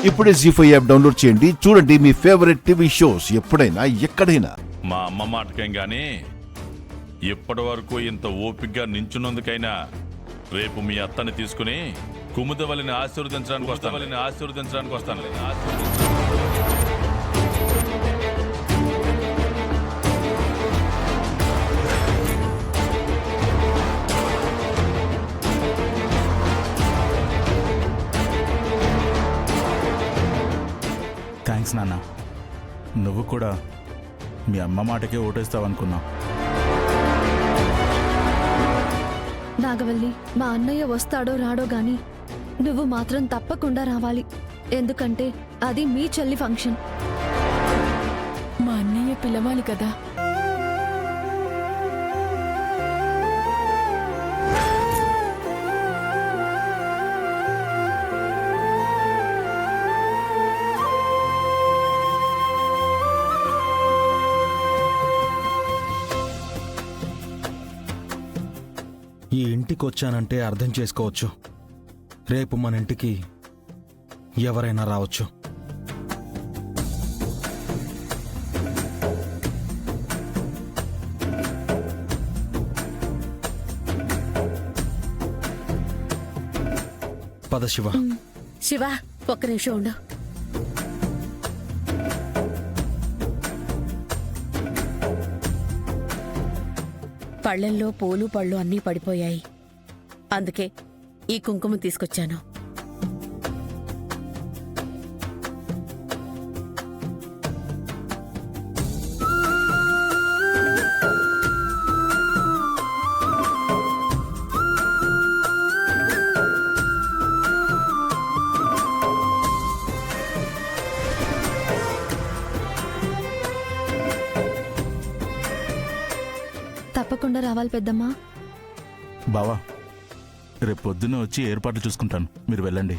ఇప్పుడే జీ5 app download చేయండి. చూడండి మీ ఫేవరెట్ టీవీ షోస్ ఎప్పుడైనా ఎక్కడైనా. మా అమ్మ మాటకేం గాని ఇప్పటి వరకు ఇంత ఓపిగ్గా నించున్నందుకైనా రేపు మీ అత్తని తీసుకుని కుముదవల్లిని ఆశీర్వదించడానికి వస్తాను. థ్యాంక్స్ నాన్న. నువ్వు కూడా మీ అమ్మ మాటకే ఓటేస్తావనుకున్నా. నాగవల్లి, మా అన్నయ్య వస్తాడో రాడో గాని నువ్వు మాత్రం తప్పకుండా రావాలి. ఎందుకంటే అది మీ చెల్లి ఫంక్షన్. మా అన్నయ్య పిలవాలి కదా. ఈ ఇంటికి వచ్చానంటే అర్థం చేసుకోవచ్చు, రేపు మన ఇంటికి ఎవరైనా రావచ్చు. పద శివ. శివ, ఒక్క నిమిషం ఉండు. పళ్ళెల్లో పూలు పళ్ళు అన్నీ పడిపోయాయి. అందుకే ఈ కుంకుమ తీసుకొచ్చాను. తప్పకుండా రావాలి పెద్దమ్మా. బావా, రేపు పొద్దున్న వచ్చి ఏర్పాట్లు చూసుకుంటాను, మీరు వెళ్ళండి.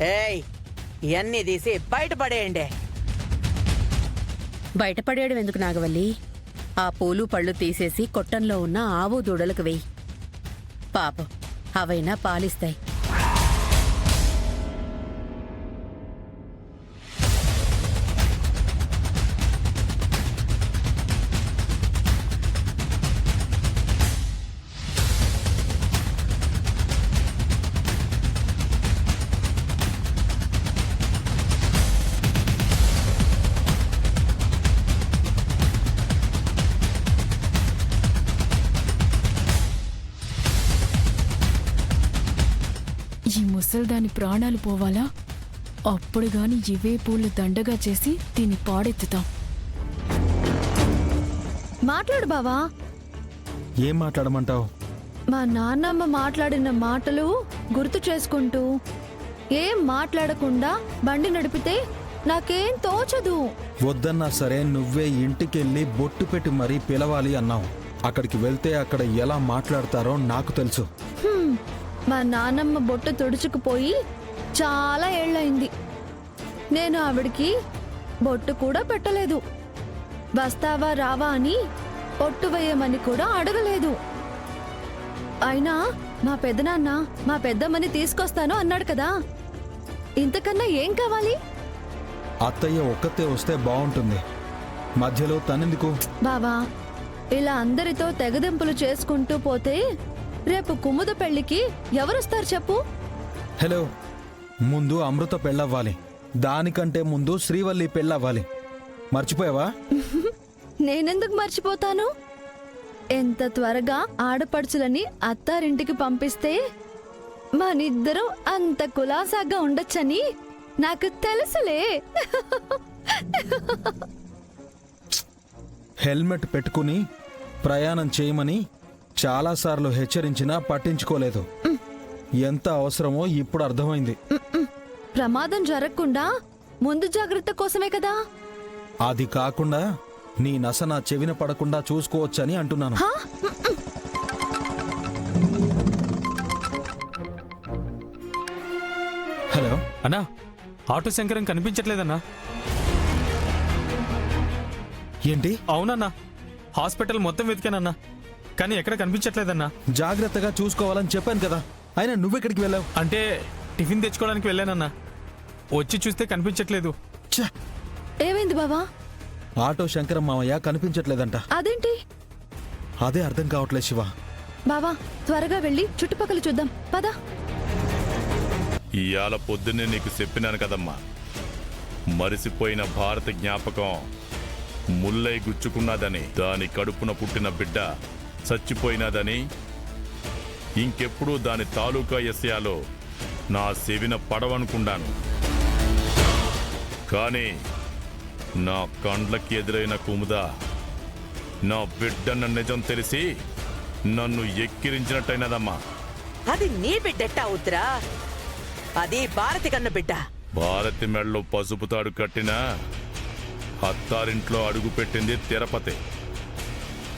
ఏయ్, ఇవన్నీ తీసి బయటపడేయండి. బయటపడేయడం ఎందుకు నాగవల్లి? ఆ పూలు పళ్ళు తీసేసి కొట్టంలో ఉన్న ఆవు దూడలకు వెయ్యి. పాపం, అవైనా పాలిస్తాయి. ఈ ముసల్దాని ప్రాణాలు పోవాలా? అప్పుడు గాని ఇవే పూలు దండగా చేసి దీన్ని పాడెత్తుతాం. మాట్లాడు బావా. ఏం మాట్లాడమంటావు? మా నాన్నమ్మ మాట్లాడిన మాటలు గుర్తు చేసుకుంటూ ఏం మాట్లాడకుండా బండి నడిపితే నాకేం తోచదు. వద్దన్నా సరే నువ్వే ఇంటికెళ్ళి బొట్టు పెట్టి మరీ పిలవాలి అన్నావు. అక్కడికి వెళ్తే అక్కడ ఎలా మాట్లాడతారో నాకు తెలుసు. మా నాన్నమ్మ బొట్టు తుడుచుకుపోయి చాలా ఏళ్ళయింది. నేను ఆవిడికి బొట్టు కూడా పెట్టలేదు. వస్తావా రావా అని ఒట్టు వేయమని కూడా అడగలేదు. అయినా మా పెదనాన్న మా పెద్దమ్మని తీసుకొస్తాను అన్నాడు కదా. ఇంతకన్నా ఏం కావాలి? అత్తయ్య ఒక్కతే వస్తే బాగుంటుంది, మధ్యలో తనెందుకు? బావా, ఇలా అందరితో తెగదెంపులు చేసుకుంటూ పోతే రేపు కుముద పెళ్లికి ఎవరొస్తారు చెప్పు? హలో, ముందు అమృత పెళ్ళవ్వాలి, దానికంటే ముందు శ్రీవల్లి పెళ్ళవ్వాలి. మర్చిపోయావా? నేనెందుకు మర్చిపోతాను? ఎంత త్వరగా ఆడపడుచులని అత్తారింటికి పంపిస్తే మనిద్దరం అంత కులాసాగా ఉండొచ్చని నాకు తెలుసులే. హెల్మెట్ పెట్టుకుని ప్రయాణం చేయమని చాలాసార్లు హెచ్చరించినా పట్టించుకోలేదు. ఎంత అవసరమో ఇప్పుడు అర్థమైంది. ప్రమాదం జరగకుండా ముందు జాగ్రత్త కోసమే కదా. అది కాకుండా నీ నస నా చెవిన పడకుండా చూసుకోవచ్చని అంటున్నాను. హా? హలో, అన్నా, ఆటో శంకరం కనిపించట్లేదన్నా. ఏంటి? అవునన్నా, హాస్పిటల్ మొత్తం వెతికానన్నా, కానీ ఎక్కడ కనిపించట్లేదన్నా. జాగ్రత్తగా చూసుకోవాలని చెప్పాను కదా, అయినా నువ్వెక్కడికి వెళ్ళావు? అంటే టిఫిన్ తెచ్చుకోవడానికి వెళ్ళానన్నా, వచ్చి చూస్తే కనిపించట్లేదు. ఛ! ఏమైంది బావా? ఆటో శంకరం మామయ్య కనిపించట్లేదంట. అదేంటి అదే అర్థం కావట్లేదు శివ. బావా? త్వరగా వెళ్ళి చుట్టుపక్కల చూద్దాం పద. ఇవాళ పొద్దున్నే నీకు చెప్పినాను కదమ్మా, మరిసిపోయిన భారత జ్ఞాపకం ముల్లై గుచ్చుకున్నదని, దాని కడుపున పుట్టిన బిడ్డ చచ్చిపోయినదని, ఇంకెప్పుడూ దాని తాలూకా ఎస్యాలో నా చెవిన పడవనుకున్నాను. కానీ నా కండ్లకి ఎదురైన కుముద నా బిడ్డన్న నిజం తెలిసి నన్ను ఎక్కిరించినట్టయినదమ్మా. అది నీ బిడ్డెట్ట అవుతురా? అది భారతి కన్న బిడ్డ. భారతి మెడలో పసుపు తాడు కట్టిన అత్తారింట్లో అడుగు పెట్టింది తిరుపతి.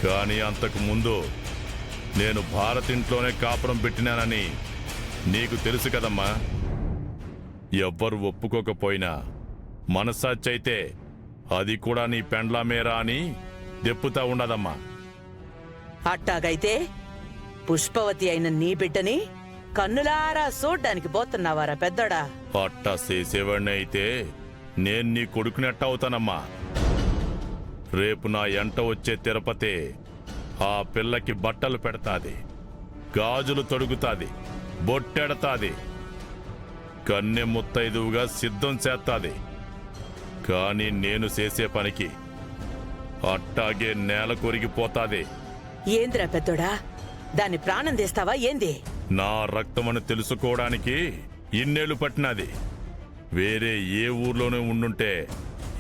కానీ అంతకు ముందు నేను భారతింట్లోనే కాపురం పెట్టినానని నీకు తెలుసు కదమ్మా. ఎవ్వరు ఒప్పుకోకపోయినా మనసాచ్చైతే అది కూడా నీ పెండ్లామేరా అని దెప్పుతా ఉండదమ్మా. అట్టాగైతే పుష్పవతి అయిన నీ బిడ్డని కన్నులారా చూడ్డానికి పోతున్నావారా పెద్దోడా? అట్టా చేసేవాడిని అయితే నేను నీ కొడుకునెట్ట అవుతానమ్మా. రేపు నా ఎంట వచ్చే తిరుపతి ఆ పిల్లకి బట్టలు పెడతాది, గాజులు తొడుగుతాది, బొట్టెడతాది, కన్నె ముత్తైదువుగా సిద్ధం చేస్తాది. కానీ నేను చేసే పనికి అట్టాగే నేల కొరిగిపోతాది. ఏంద్రా పెద్దోడా, దాన్ని ప్రాణం తీస్తావా ఏంది? నా రక్తమని తెలుసుకోవడానికి ఇన్నేళ్లు పట్టినది. వేరే ఏ ఊర్లోనే ఉండుంటే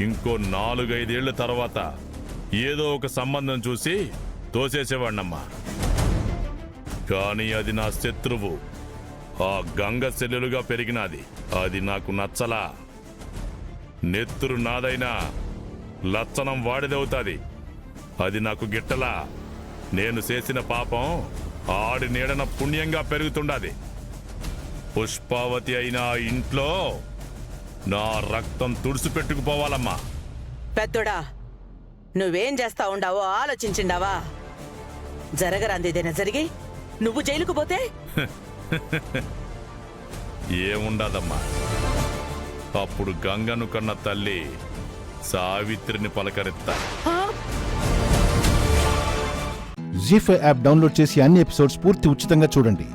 ఇంకో 4-5 ఏళ్ల తర్వాత ఏదో ఒక సంబంధం చూసి తోసేసేవాణ్ణమ్మా. కానీ అది నా శత్రువు, ఆ గంగ సెల్లెలుగా పెరిగినది. అది నాకు నచ్చలా. నెత్తురు నాదైనా లచ్చనం వాడిదవుతాది. అది నాకు గిట్టలా. నేను చేసిన పాపం ఆడి నీడన పుణ్యంగా పెరుగుతుండాది. పుష్పావతి అయిన ఆ ఇంట్లో నా రక్తం తుడిసిపెట్టుకుపోవాలమ్మా. పెద్దోడా, నువ్వేం చేస్తా ఉండావో ఆలోచించిండావా? జరగరాందేదైనా జరిగి నువ్వు జైలుకు పోతే ఏముండదమ్మా. అప్పుడు గంగను కన్న తల్లి సావిత్రిని పలకరిస్తా. జీ5 యాప్ డౌన్లోడ్ చేసి అన్ని ఎపిసోడ్స్ పూర్తి ఉచితంగా చూడండి.